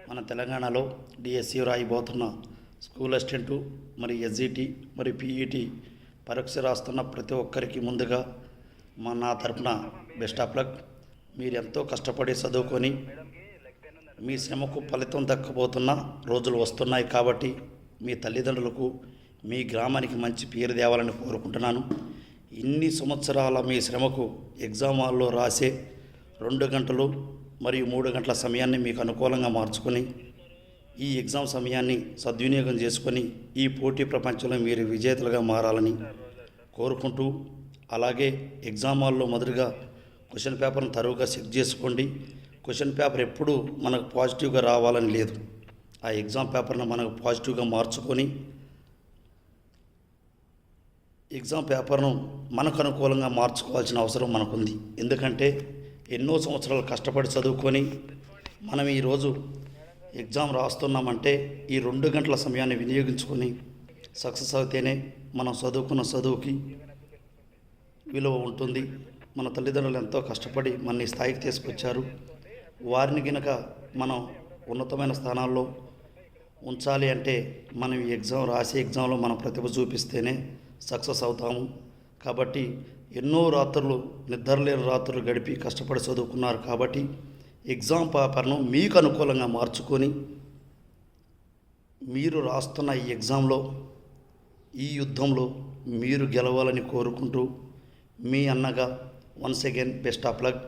మన తెలంగాణలో DSC రాయిపోతున్న school assistant మరి ఎస్జిటి మరి పిఈటి పరీక్ష రాస్తున్న ప్రతి ఒక్కరికి ముందుగా నా తరపున బెస్ట్ ఆఫ్ లక్. మీరు ఎంతో కష్టపడి చదువుకొని మీ శ్రమకు ఫలితం దక్కబోతున్న రోజులు వస్తున్నాయి కాబట్టి మీ తల్లిదండ్రులకు మీ గ్రామానికి మంచి పేరు తేవాలని కోరుకుంటున్నాను. ఇన్ని సంవత్సరాల మీ శ్రమకు ఎగ్జామ్ హాల్లో రాసే 2 గంటలు మరియు 3 గంటల సమయాన్ని మీకు అనుకూలంగా మార్చుకొని ఈ ఎగ్జామ్ సమయాన్ని సద్వినియోగం చేసుకొని ఈ పోటీ ప్రపంచంలో మీరు విజేతలుగా మారాలని కోరుకుంటూ, అలాగే ఎగ్జామ్ హాల్లో మొదటగా క్వశ్చన్ పేపర్ను తరువుగా చెక్ చేసుకోండి. క్వశ్చన్ పేపర్ ఎప్పుడూ మనకు పాజిటివ్గా రావాలని లేదు. ఆ ఎగ్జామ్ పేపర్ను మనకు పాజిటివ్గా మార్చుకొని ఎగ్జామ్ పేపర్ను మనకు అనుకూలంగా మార్చుకోవాల్సిన అవసరం మనకుంది. ఎందుకంటే ఎన్నో సంవత్సరాలు కష్టపడి చదువుకొని మనం ఈరోజు ఎగ్జామ్ రాస్తున్నామంటే ఈ 2 గంటల సమయాన్ని వినియోగించుకొని సక్సెస్ అవుతేనే మనం చదువుకున్న చదువుకి విలువ ఉంటుంది. మన తల్లిదండ్రులు ఎంతో కష్టపడి మన ఈ స్థాయికి తీసుకొచ్చారు. వారిని కనుక మనం ఉన్నతమైన స్థానాల్లో ఉంచాలి అంటే మనం ఈ ఎగ్జామ్లో మన ప్రతిభ చూపిస్తేనే సక్సెస్ అవుతాము. కాబట్టి ఎన్నో రాత్రులు నిద్రలేని రాత్రులు గడిపి కష్టపడి చదువుకున్నారు కాబట్టి ఎగ్జామ్ పేపర్ను మీకు అనుకూలంగా మార్చుకొని మీరు రాస్తున్న ఈ ఎగ్జామ్లో ఈ యుద్ధంలో మీరు గెలవాలని కోరుకుంటూ మీ అన్నగా once again best of luck.